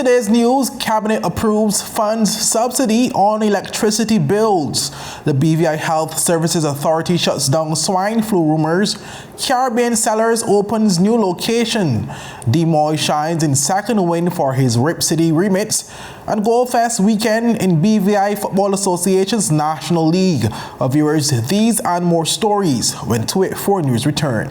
today's news, Cabinet approves funds subsidy on electricity bills. The BVI Health Services Authority shuts down swine flu rumors. Caribbean Cellars opens new location. DMoy shines in second win for his Rip City remix. And Goal Fest weekend in BVI Football Association's National League. Viewers, these and more stories when 284 News return.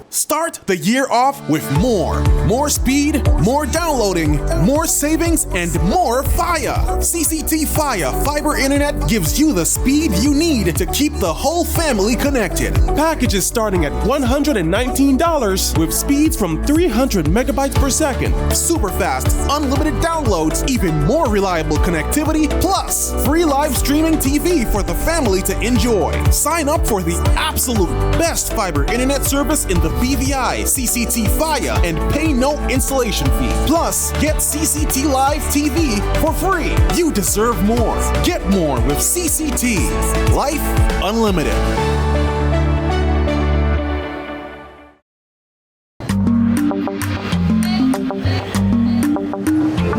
Start the year off with more speed, more downloading, more savings, and more fire. CCT Fire Fiber Internet gives you the speed you need to keep the whole family connected. Packages starting at $119 with speeds from 300 megabytes per second. Super fast, unlimited downloads, even more reliable connectivity, plus free live streaming TV for the family to enjoy. Sign up for the absolute best fiber internet service in the BVI CCT Fire and pay no installation fee. Plus, get CCT Live TV for free. You deserve more. Get more with CCT. Life Unlimited.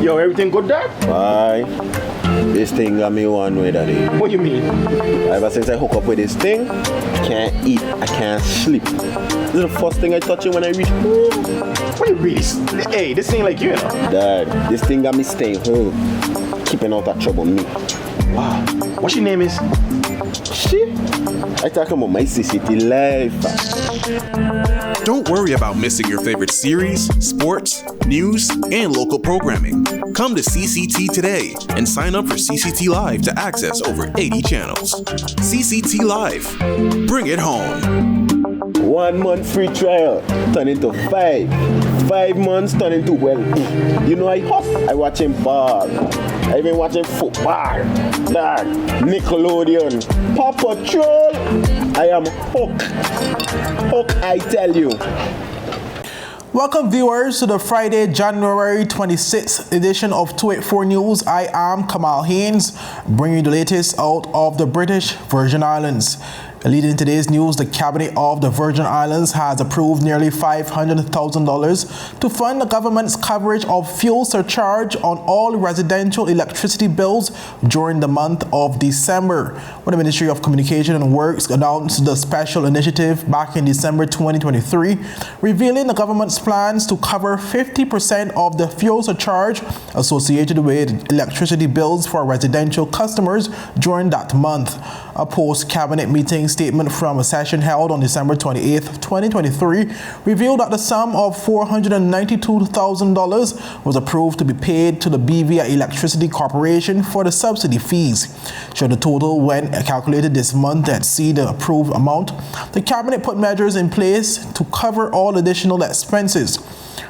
Yo, everything good, Dad? Aye. This thing got me one way, Daddy. What do you mean? Ever since I hook up with this thing, I can't eat, I can't sleep. This is the first thing I touch it when I reach home. What you really? Hey, this ain't like you, know? Dad, this thing got me staying home, keeping out of trouble me. Wow. What your name is? Shit. I talking about my CCT life. Don't worry about missing your favorite series, sports, news, and local programming. Come to CCT today and sign up for CCT Live to access over 80 channels. CCT Live. Bring it home. 1 month free trial turn into 5. 5 months turn into well. You know I watching ball. I been watching football. Dad, Nickelodeon, Paw Patrol. I am hooked. Hooked, I tell you. Welcome viewers to the Friday, January 26th edition of 284 News. I am Kamal Haynes, bringing you the latest out of the British Virgin Islands. Leading today's news, the Cabinet of the Virgin Islands has approved nearly $500,000 to fund the government's coverage of fuel surcharge on all residential electricity bills during the month of December. When the Ministry of Communication and Works announced the special initiative back in December 2023, revealing the government's plans to cover 50% of the fuel surcharge associated with electricity bills for residential customers during that month. A post-cabinet meeting statement from a session held on December 28, 2023, revealed that the sum of $492,000 was approved to be paid to the BVI Electricity Corporation for the subsidy fees. Should the total, when calculated this month, exceed the approved amount, the Cabinet put measures in place to cover all additional expenses.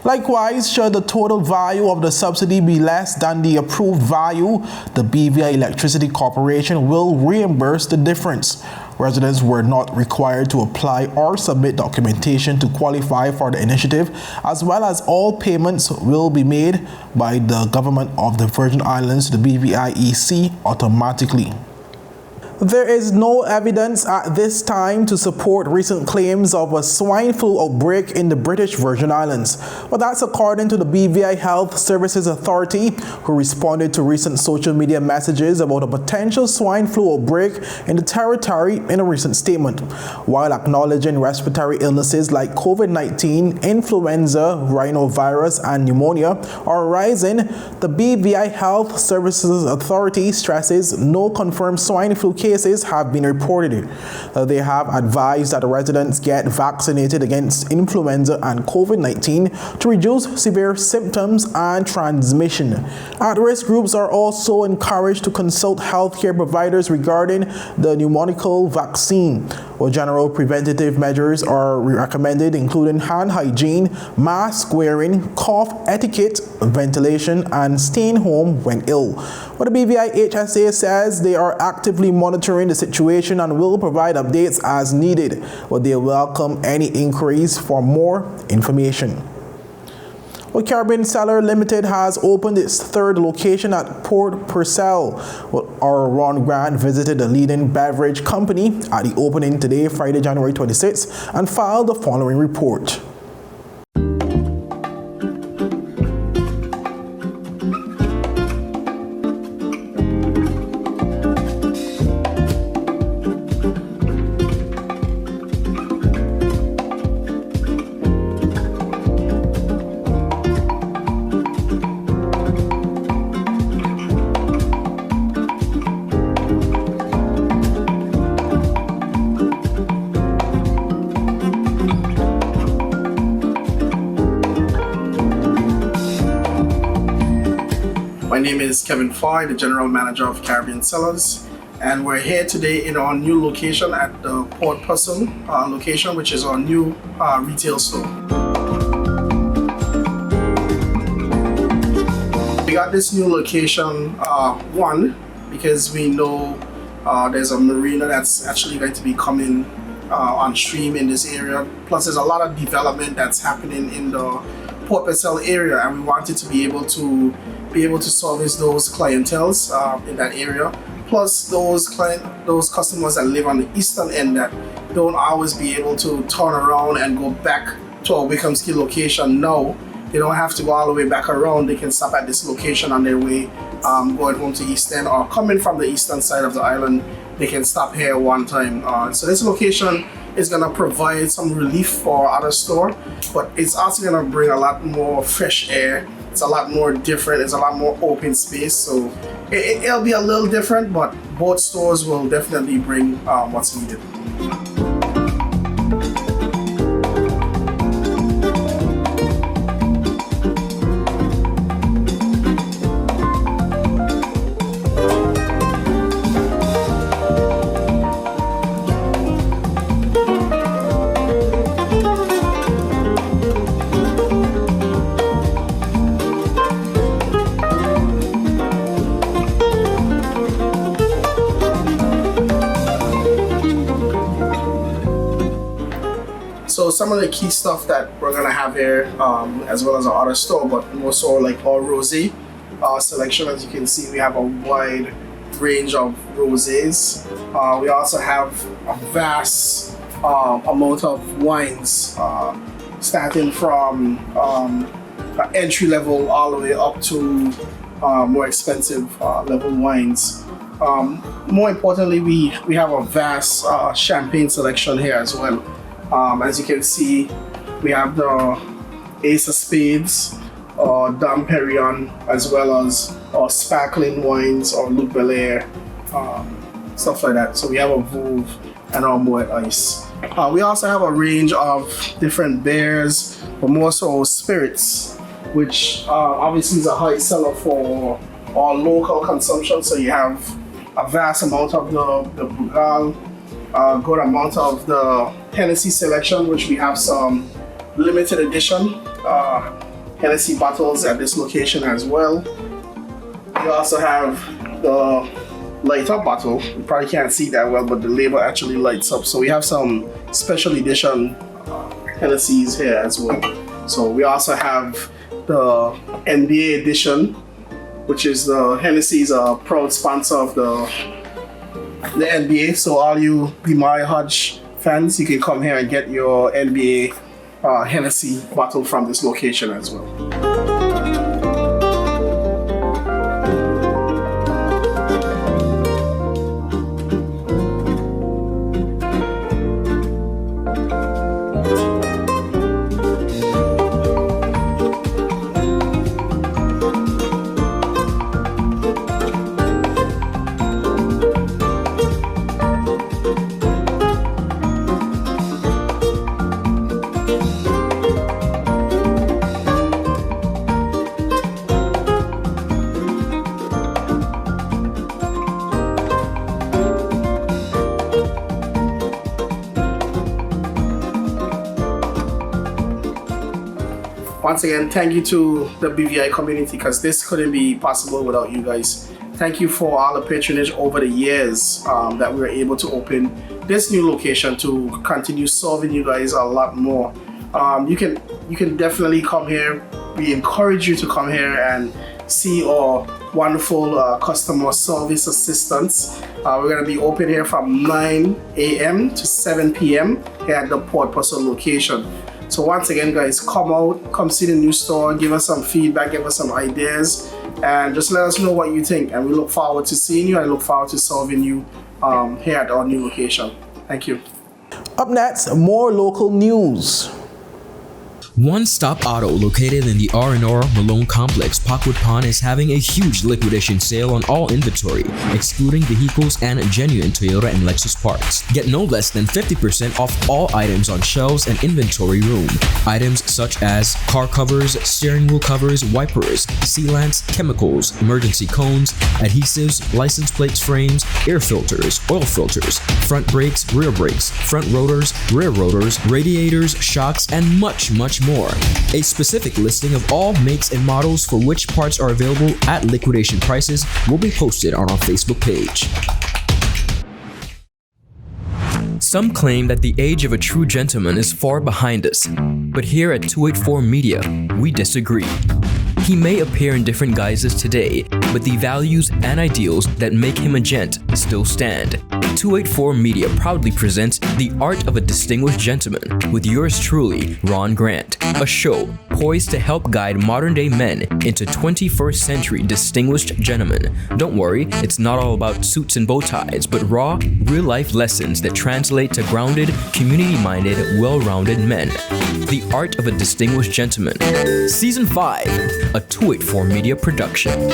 Likewise, should the total value of the subsidy be less than the approved value, the BVI Electricity Corporation will reimburse the difference. Residents were not required to apply or submit documentation to qualify for the initiative, as well as all payments will be made by the government of the Virgin Islands to the BVIEC automatically. There is no evidence at this time to support recent claims of a swine flu outbreak in the British Virgin Islands. But that's according to the BVI Health Services Authority, who responded to recent social media messages about a potential swine flu outbreak in the territory in a recent statement. While acknowledging respiratory illnesses like COVID-19, influenza, rhinovirus, and pneumonia are rising, the BVI Health Services Authority stresses no confirmed swine flu cases have been reported. They have advised that the residents get vaccinated against influenza and COVID-19 to reduce severe symptoms and transmission. At-risk groups are also encouraged to consult healthcare providers regarding the pneumococcal vaccine. Well, general preventative measures are recommended, including hand hygiene, mask wearing, cough etiquette, ventilation, and staying home when ill. But the BVIHSA says they are actively monitoring the situation and will provide updates as needed, but they welcome any inquiries for more information. Well, Caribbean Cellar Limited has opened its third location at Port Purcell. Well, our Ron Grant visited the leading beverage company at the opening today, Friday, January 26th, and filed the following report. Kevin Foy, the General Manager of Caribbean Cellars, and we're here today in our new location at the Port Person location, which is our new retail store. We got this new location, one, because we know there's a marina that's actually going to be coming on stream in this area. Plus, there's a lot of development that's happening in the Port Purcell area, and we wanted to be able to service those clienteles in that area. Plus, those customers that live on the eastern end that don't always be able to turn around and go back to our Wickhamski location now. They don't have to go all the way back around. They can stop at this location on their way going home to East End, or coming from the eastern side of the island. They can stop here one time. So this location is going to provide some relief for our other store, but it's also going to bring a lot more fresh air. It's a lot more different. It's a lot more open space. So it'll be a little different, but both stores will definitely bring what's needed. So some of the key stuff that we're gonna have here, as well as our other store, but more so like our rosé selection. As you can see, we have a wide range of rosés. We also have a vast amount of wines, starting from entry level all the way up to more expensive level wines. More importantly, we have a vast champagne selection here as well. As you can see, we have the Ace of Spades, Dom Perignon, as well as sparkling wines or Luc Belaire, stuff like that. So we have a Vouv and our Moet Ice. We also have a range of different beers, but more so spirits, which obviously is a high seller for our local consumption. So you have a vast amount of the Brugal, a good amount of the Hennessy selection, which we have some limited edition Hennessy bottles at this location as well. We also have the light up bottle. You probably can't see that well, but the label actually lights up. So we have some special edition Hennessy's here as well. So we also have the NBA edition, which is the Hennessy's a proud sponsor of the NBA. So all you BVIHSA fans, you can come here and get your NBA Hennessy bottle from this location as well. Once again, thank you to the BVI community, because this couldn't be possible without you guys. Thank you for all the patronage over the years that we were able to open this new location to continue serving you guys a lot more. You can definitely come here. We encourage you to come here and see our wonderful customer service assistants. We're going to be open here from 9 a.m. to 7 p.m. here at the Port Purcell location. So once again, guys, come out, come see the new store, give us some feedback, give us some ideas, and just let us know what you think. And we look forward to seeing you and look forward to serving you here at our new location. Thank you. Up next, more local news. One Stop Auto, located in the R&R Malone Complex, Parkwood Pond, is having a huge liquidation sale on all inventory, excluding vehicles and genuine Toyota and Lexus parts. Get no less than 50% off all items on shelves and inventory room. Items such as car covers, steering wheel covers, wipers, sealants, chemicals, emergency cones, adhesives, license plates, frames, air filters, oil filters, front brakes, rear brakes, front rotors, rear rotors, radiators, shocks, and much more. A specific listing of all makes and models for which parts are available at liquidation prices will be posted on our Facebook page. Some claim that the age of a true gentleman is far behind us, but here at 284 Media, we disagree. He may appear in different guises today, but the values and ideals that make him a gent still stand. 284 Media proudly presents The Art of a Distinguished Gentleman with yours truly, Ron Grant, a show poised to help guide modern-day men into 21st century distinguished gentlemen. Don't worry, it's not all about suits and bow ties, but raw, real-life lessons that translate to grounded, community-minded, well-rounded men. The Art of a Distinguished Gentleman, Season 5, a 284 Media production.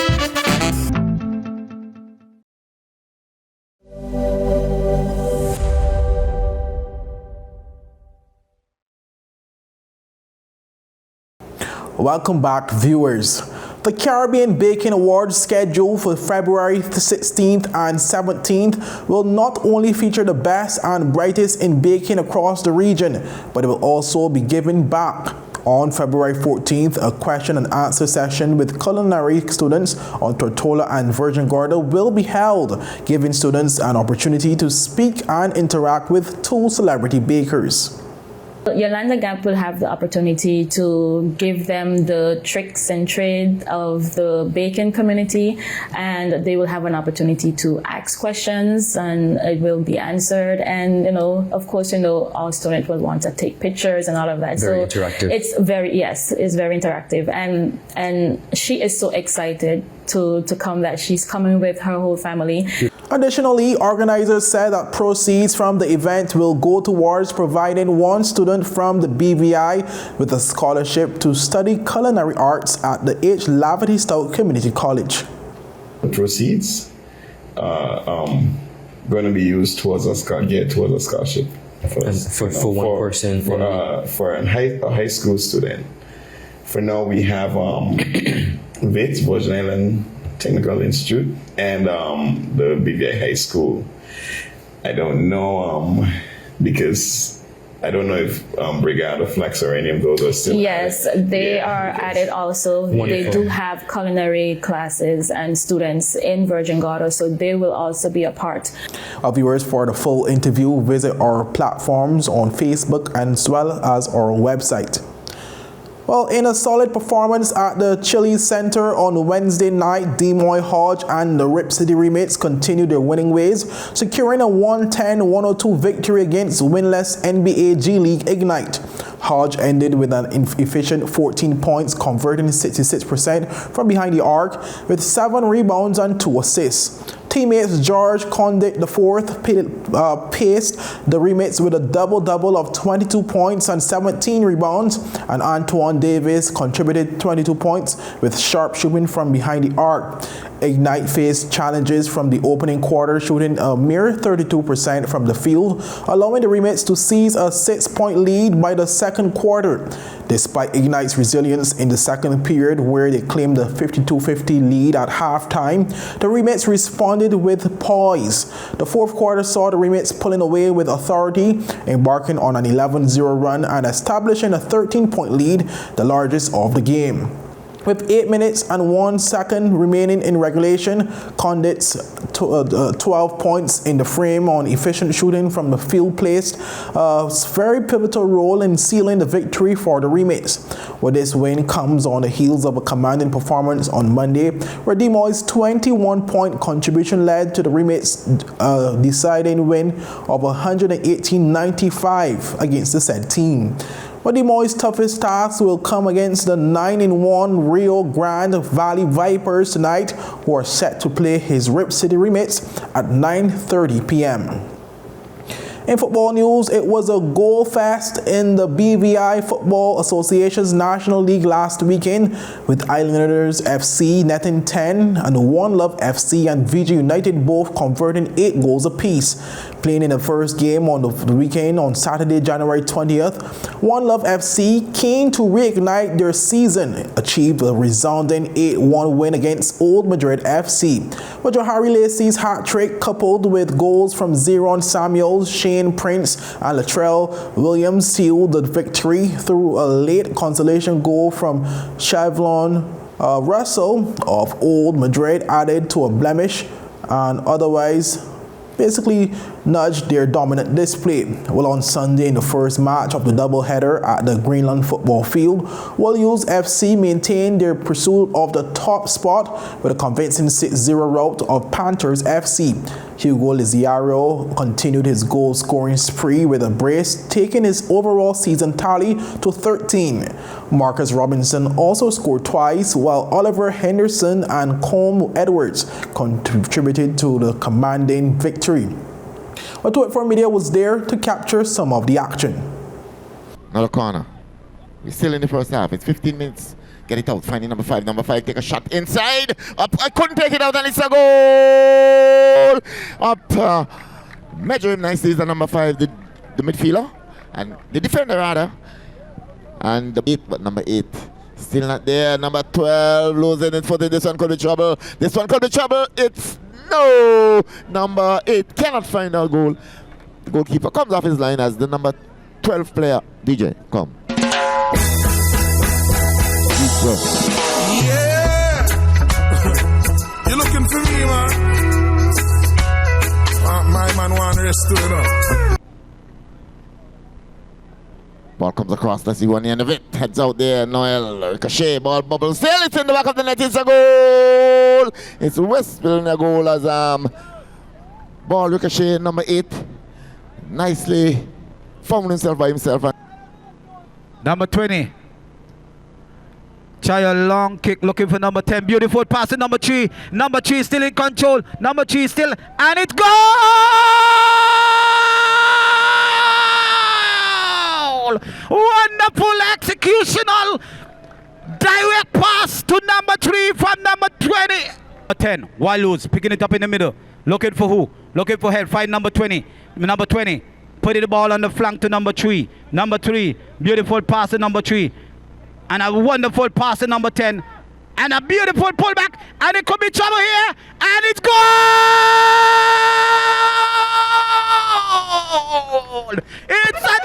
Welcome back, viewers. The Caribbean Baking Awards, scheduled for February 16th and 17th, will not only feature the best and brightest in baking across the region, but it will also be giving back. On February 14th, a question and answer session with culinary students on Tortola and Virgin Gorda will be held, giving students an opportunity to speak and interact with two celebrity bakers. Yolanda Gap will have the opportunity to give them the tricks and trade of the baking community, and they will have an opportunity to ask questions and it will be answered. And, of course, our students will want to take pictures and all of that. Very interactive. It's very interactive. And she is so excited to come that she's coming with her whole family. Additionally, organizers said that proceeds from the event will go towards providing one student from the BVI with a scholarship to study culinary arts at the H. Laverty Stout Community College. The proceeds are going to be used towards a scholarship for one person for a high school student. For now, we have VITS, Virgin Island Technical Institute, and the BVI High School. I don't know because I don't know if Brigada Flex or any of those are still. Yes, they are added also. Wonderful. They do have culinary classes and students in Virgin Gorda, so they will also be a part. Our viewers, for the full interview, visit our platforms on Facebook as well as our website. Well, in a solid performance at the Chili Center on Wednesday night, Demoy Hodge and the Rip City Remates continued their winning ways, securing a 110-102 victory against winless NBA G League Ignite. Hodge ended with an efficient 14 points, converting 66% from behind the arc, with 7 rebounds and 2 assists. Teammates George Condit IV paced the Remates with a double-double of 22 points and 17 rebounds, and Antoine Davis contributed 22 points with sharp shooting from behind the arc. Ignite faced challenges from the opening quarter, shooting a mere 32% from the field, allowing the Remates to seize a 6-point lead by the second quarter. Despite Ignite's resilience in the second period, where they claimed a 52-50 lead at halftime, the Remates responded with poise. The fourth quarter saw the Remates pulling away with authority, embarking on an 11-0 run and establishing a 13-point lead, the largest of the game. With 8 minutes and 1 second remaining in regulation, Condit's 12 points in the frame on efficient shooting from the field placed a very pivotal role in sealing the victory for the Remates. Well, this win comes on the heels of a commanding performance on Monday, where Demoy's 21-point contribution led to the Remates' deciding win of 118-95 against the said team. But Demoy's toughest task will come against the 9-1 Rio Grande Valley Vipers tonight, who are set to play his Rip City Remates at 9:30 p.m. In football news, it was a goal fest in the BVI Football Association's National League last weekend, with Islanders FC netting 10 and One Love FC and VG United both converting 8 goals apiece. Playing in the first game on the weekend on Saturday, January 20th, One Love FC, keen to reignite their season, achieved a resounding 8-1 win against Old Madrid FC. But Johari Lacey's hat-trick, coupled with goals from Zeron Samuels, Shane Prince and Latrell Williams, sealed the victory through a late consolation goal from Shavlon Russell of Old Madrid, added to a blemish and otherwise basically nudged their dominant display. Well, on Sunday in the first match of the doubleheader at the Greenland football field, Williams FC maintained their pursuit of the top spot with a convincing 6-0 rout of Panthers FC. Hugo Liziaro continued his goal-scoring spree with a brace, taking his overall season tally to 13. Marcus Robinson also scored twice, while Oliver Henderson and Colm Edwards contributed to the commanding victory. But 284 Media was there to capture some of the action. Another corner. We're still in the first half. It's 15 minutes. Get it out. Finding number 5. Number 5 take a shot inside. Up. I couldn't take it out, and it's a goal. Up. Measure him nicely is the number 5, the midfielder, and the defender rather. And the 8, but number 8 still not there. Number 12 losing his foot. This one could be trouble. This one could be trouble. It's no. Number 8 cannot find a goal. The goalkeeper comes off his line as the number 12 player. DJ, come. Yeah. You looking for me, man? My man want to rest too, you know. Ball comes across. Let's see one end of it. Heads out there. Noel Ricochet. Ball bubbles. Still it's in the back of the net. It's a goal. It's Westfield in a goal as ball Ricochet, number 8. Nicely found himself by himself. Number 20. Try a long kick looking for number 10. Beautiful pass to number 3. Number 3 still in control. Number 3 still. And it's goal! Wonderful executional direct pass to number 3 from number 20. 10. Wildwood's picking it up in the middle. Looking for who? Looking for head. Find number 20. Number 20. Putting the ball on the flank to number 3. Number 3. Beautiful pass to number 3. And a wonderful pass to number 10. And a beautiful pullback. And it could be trouble here. And it's goal! It's goal!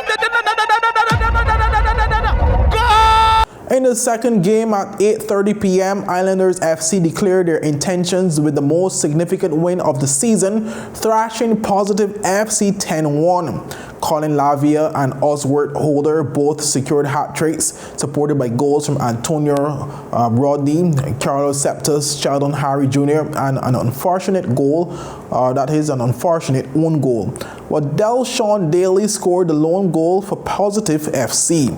In the second game at 8:30 p.m., Islanders FC declared their intentions with the most significant win of the season, thrashing Positive FC 10-1. Colin Lavia and Oswald Holder both secured hat-tricks, supported by goals from Antonio Rodney, Carlos Septus, Sheldon Harry Jr., and an unfortunate goal, that is an unfortunate own goal. But Delshawn Daly scored the lone goal for Positive FC.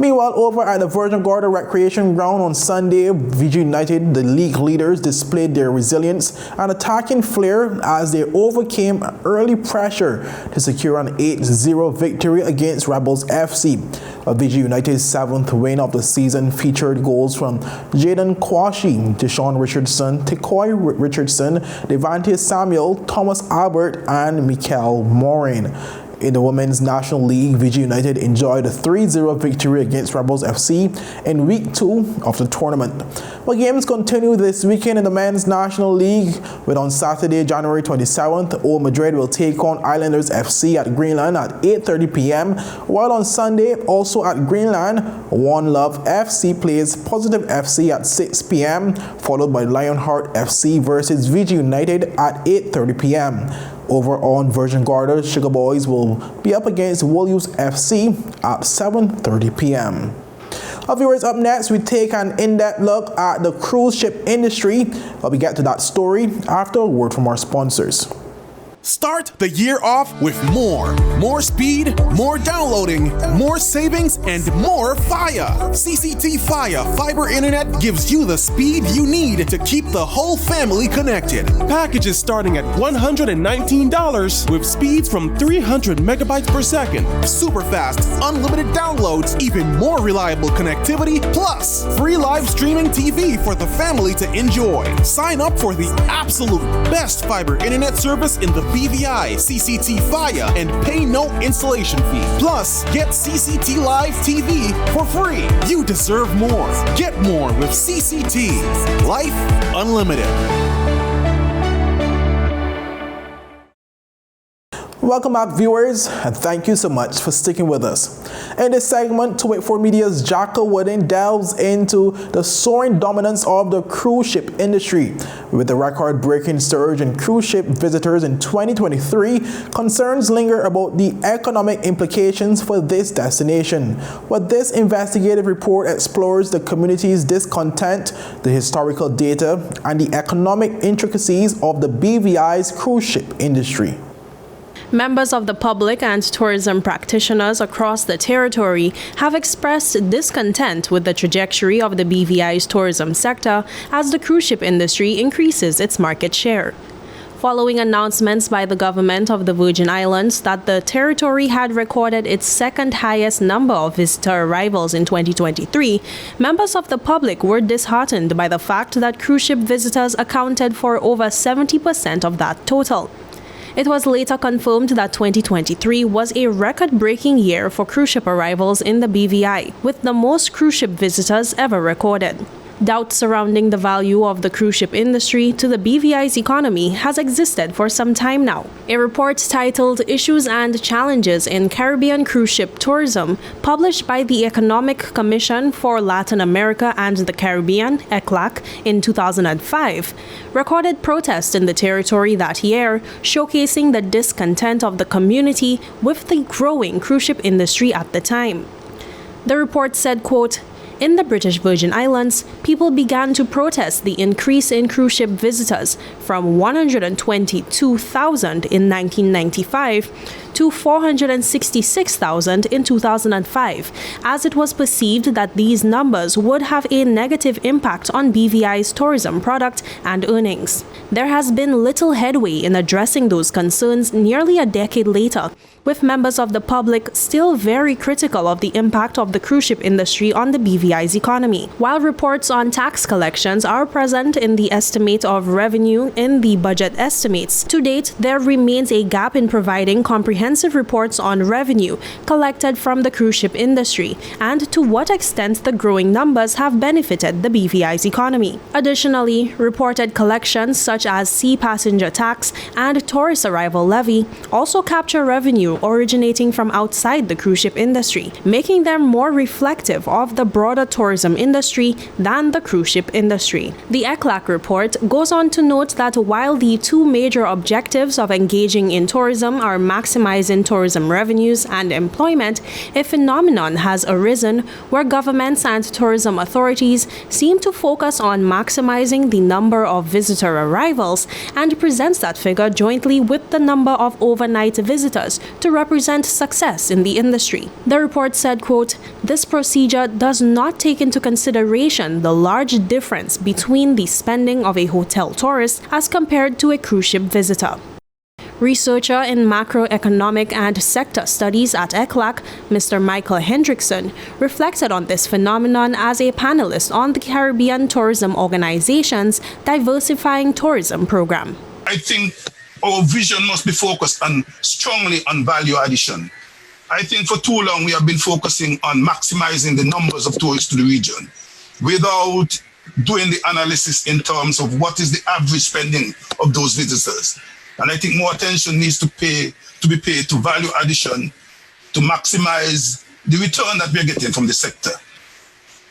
Meanwhile, over at the Virgin Gorda Recreation Ground on Sunday, VG United, the league leaders, displayed their resilience and attacking flair as they overcame early pressure to secure an 8-0 victory against Rebels FC. VG United's 7th win of the season featured goals from Jaden Kwashi, Deshaun Richardson, Tekoy Richardson, Devante Samuel, Thomas Albert, and Mikael Morin. In the Women's National League, VG United enjoyed a 3-0 victory against Rebels FC in Week 2 of the tournament. But games continue this weekend in the Men's National League, with on Saturday, January 27th, Old Madrid will take on Islanders FC at Greenland at 8:30 p.m., while on Sunday, also at Greenland, One Love FC plays Positive FC at 6 p.m., followed by Lionheart FC versus VG United at 8:30 p.m. Over on Virgin Gorda, Sugar Boys will be up against Williams FC at 7:30 p.m. Our viewers, up next, we take an in-depth look at the cruise ship industry, but we get to that story after a word from our sponsors. Start the year off with more. More speed, more downloading, more savings, and more fire. CCT Fire Fiber Internet gives you the speed you need to keep the whole family connected. Packages starting at $119 with speeds from 300 megabytes per second. Super fast, unlimited downloads, even more reliable connectivity, plus free live streaming TV for the family to enjoy. Sign up for the absolute best fiber internet service in the BVI CCT Fire and pay no installation fee. Plus, get CCT Live TV for free. You deserve more. Get more with CCT. Life Unlimited. Welcome back, viewers, and thank you so much for sticking with us. In this segment, 284 Media's Jacko Wooden delves into the soaring dominance of the cruise ship industry. With the record-breaking surge in cruise ship visitors in 2023, concerns linger about the economic implications for this destination. But this investigative report explores the community's discontent, the historical data, and the economic intricacies of the BVI's cruise ship industry. Members of the public and tourism practitioners across the territory have expressed discontent with the trajectory of the BVI's tourism sector as the cruise ship industry increases its market share. Following announcements by the government of the Virgin Islands that the territory had recorded its second highest number of visitor arrivals in 2023, members of the public were disheartened by the fact that cruise ship visitors accounted for over 70% of that total. It was later confirmed that 2023 was a record-breaking year for cruise ship arrivals in the BVI, with the most cruise ship visitors ever recorded. Doubt surrounding the value of the cruise ship industry to the BVI's economy has existed for some time now. A report titled Issues and Challenges in Caribbean Cruise Ship Tourism, published by the Economic Commission for Latin America and the Caribbean, ECLAC, in 2005, recorded protests in the territory that year, showcasing the discontent of the community with the growing cruise ship industry at the time. The report said, quote, "In the British Virgin Islands, people began to protest the increase in cruise ship visitors from 122,000 in 1995 to 466,000 in 2005, as it was perceived that these numbers would have a negative impact on BVI's tourism product and earnings. There has been little headway in addressing those concerns nearly a decade later, with members of the public still very critical of the impact of the cruise ship industry on the BVI's economy. While reports on tax collections are present in the estimate of revenue in the budget estimates, to date there remains a gap in providing comprehensive reports on revenue collected from the cruise ship industry and to what extent the growing numbers have benefited the BVI's economy. Additionally, reported collections such as sea passenger tax and tourist arrival levy also capture revenue originating from outside the cruise ship industry, making them more reflective of the broader tourism industry than the cruise ship industry. The ECLAC report goes on to note that while the two major objectives of engaging in tourism are maximizing tourism revenues and employment, a phenomenon has arisen where governments and tourism authorities seem to focus on maximizing the number of visitor arrivals and presents that figure jointly with the number of overnight visitors to represent success in the industry. The report said, quote, "This procedure does not take into consideration the large difference between the spending of a hotel tourist as compared to a cruise ship visitor." Researcher in macroeconomic and sector studies at ECLAC, Mr. Michael Hendrickson, reflected on this phenomenon as a panelist on the Caribbean Tourism Organization's Diversifying Tourism program. I think our vision must be focused strongly on value addition. I think for too long we have been focusing on maximizing the numbers of tourists to the region without doing the analysis in terms of what is the average spending of those visitors. And I think more attention needs to be paid to value addition to maximize the return that we're getting from the sector.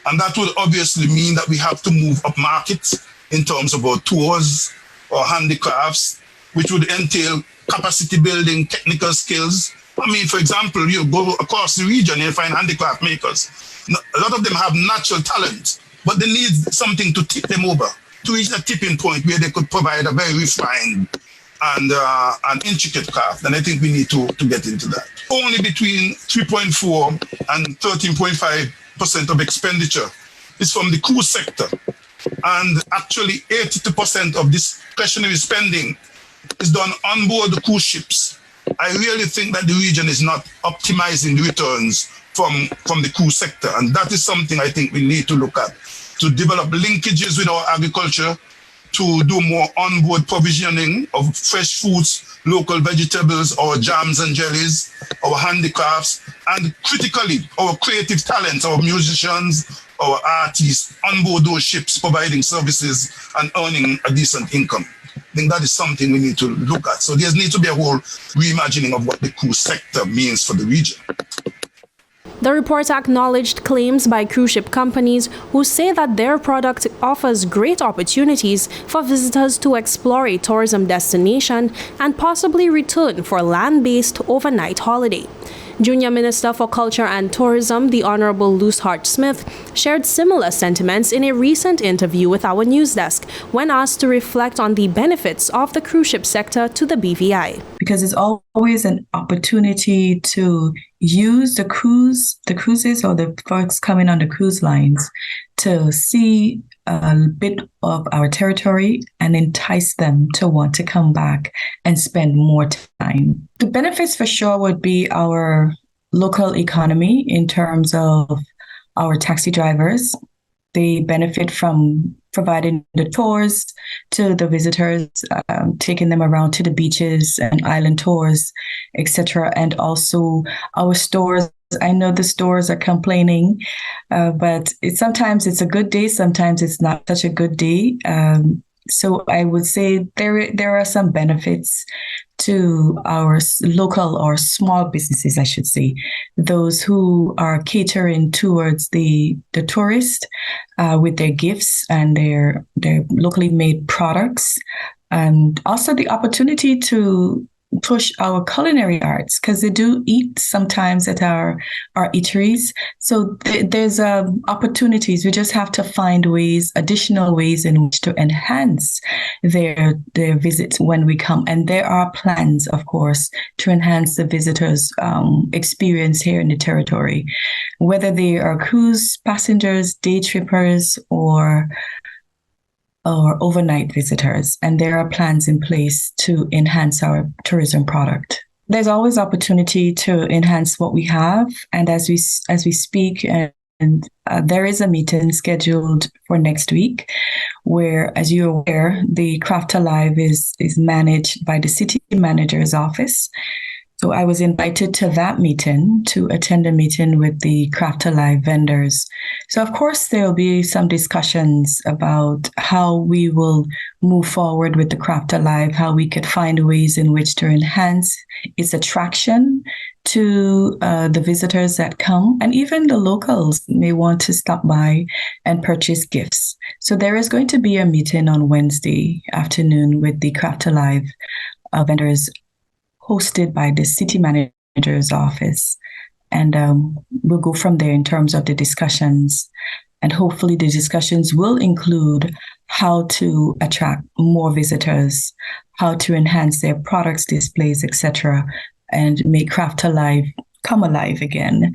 And that would obviously mean that we have to move up market in terms of our tours or handicrafts, which would entail capacity building, technical skills. I mean, for example, you go across the region and find handicraft makers. A lot of them have natural talent, but they need something to tip them over, to reach a tipping point where they could provide a very refined and intricate craft. And I think we need to get into that. Only between 3.4 and 13.5% of expenditure is from the cruise sector. And actually 82% of discretionary spending is done on board the cruise ships. I really think that the region is not optimizing the returns from the cruise sector. And that is something I think we need to look at, to develop linkages with our agriculture, to do more onboard provisioning of fresh foods, local vegetables, our jams and jellies, our handicrafts, and critically, our creative talents, our musicians, our artists onboard those ships, providing services and earning a decent income. I think that is something we need to look at. So there needs to be a whole reimagining of what the cruise sector means for the region. The report acknowledged claims by cruise ship companies who say that their product offers great opportunities for visitors to explore a tourism destination and possibly return for a land-based overnight holiday. Junior Minister for Culture and Tourism, the Honorable Luce Hart-Smith, shared similar sentiments in a recent interview with our news desk when asked to reflect on the benefits of the cruise ship sector to the BVI. Because it's always an opportunity to use the cruises or the folks coming on the cruise lines to see a bit of our territory and entice them to want to come back and spend more time. The benefits for sure would be our local economy in terms of our taxi drivers. They benefit from providing the tours to the visitors, taking them around to the beaches and island tours, etc. And also our stores. I know the stores are complaining, but sometimes it's a good day, sometimes it's not such a good day. So I would say there are some benefits to our local or small businesses, I should say, those who are catering towards the tourist with their gifts and their locally made products, and also the opportunity to push our culinary arts, because they do eat sometimes at our eateries. So there's opportunities. We just have to find additional ways in which to enhance their visits when we come. And there are plans, of course, to enhance the visitors' experience here in the territory, whether they are cruise passengers, day trippers, or overnight visitors, and there are plans in place to enhance our tourism product. There's always opportunity to enhance what we have, and as we speak, and there is a meeting scheduled for next week, where, as you're aware, the Craft Alive is managed by the city manager's office. So I was invited to that meeting, to attend a meeting with the Craft Alive vendors. So of course, there'll be some discussions about how we will move forward with the Craft Alive, how we could find ways in which to enhance its attraction to the visitors that come, and even the locals may want to stop by and purchase gifts. So there is going to be a meeting on Wednesday afternoon with the Craft Alive vendors, hosted by the city manager's office. And we'll go from there in terms of the discussions. And hopefully the discussions will include how to attract more visitors, how to enhance their products, displays, etc., and make Craft Alive come alive again,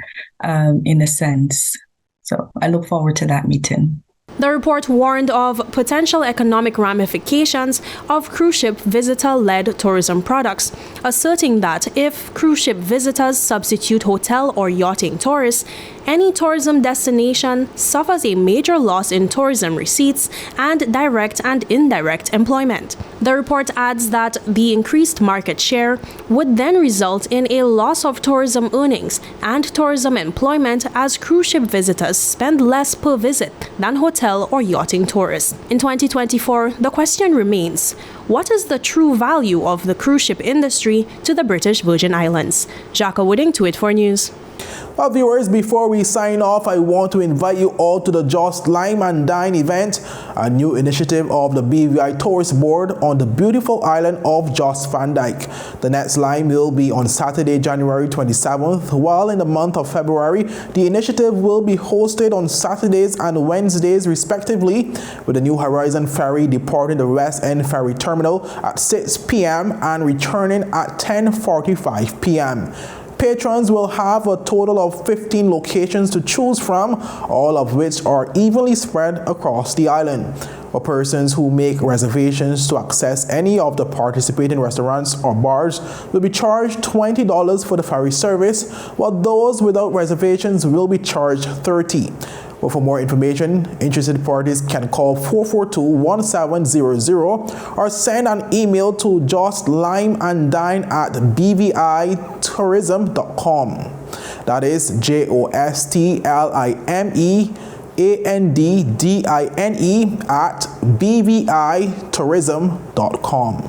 in a sense. So I look forward to that meeting. The report warned of potential economic ramifications of cruise ship visitor-led tourism products, asserting that if cruise ship visitors substitute hotel or yachting tourists, any tourism destination suffers a major loss in tourism receipts and direct and indirect employment. The report adds that the increased market share would then result in a loss of tourism earnings and tourism employment, as cruise ship visitors spend less per visit than hotel or yachting tourists. In 2024, the question remains, what is the true value of the cruise ship industry to the British Virgin Islands? Jacka Wooding, 284 News. Well, viewers, before we sign off, I want to invite you all to the JOST Lime and Dine event, a new initiative of the BVI Tourist Board on the beautiful island of Jost Van Dyke. The next Lime will be on Saturday, January 27th, while in the month of February, the initiative will be hosted on Saturdays and Wednesdays respectively, with the New Horizon ferry departing the West End Ferry Terminal terminal at 6 p.m. and returning at 10:45 p.m. Patrons will have a total of 15 locations to choose from, all of which are evenly spread across the island. For persons who make reservations to access any of the participating restaurants or bars will be charged $20 for the ferry service, while those without reservations will be charged $30. But for more information, interested parties can call 442-1700 or send an email to jostlimeanddine@bvitourism.com. That is jostlimeanddine@bvitourism.com.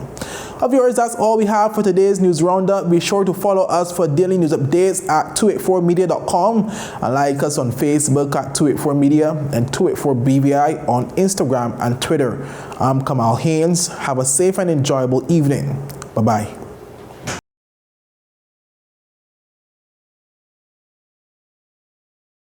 Viewers, that's all we have for today's news roundup. Be sure to follow us for daily news updates at 284media.com and like us on Facebook at 284media and 284BVI on Instagram and Twitter. I'm Kamal Haynes. Have a safe and enjoyable evening. Bye-bye.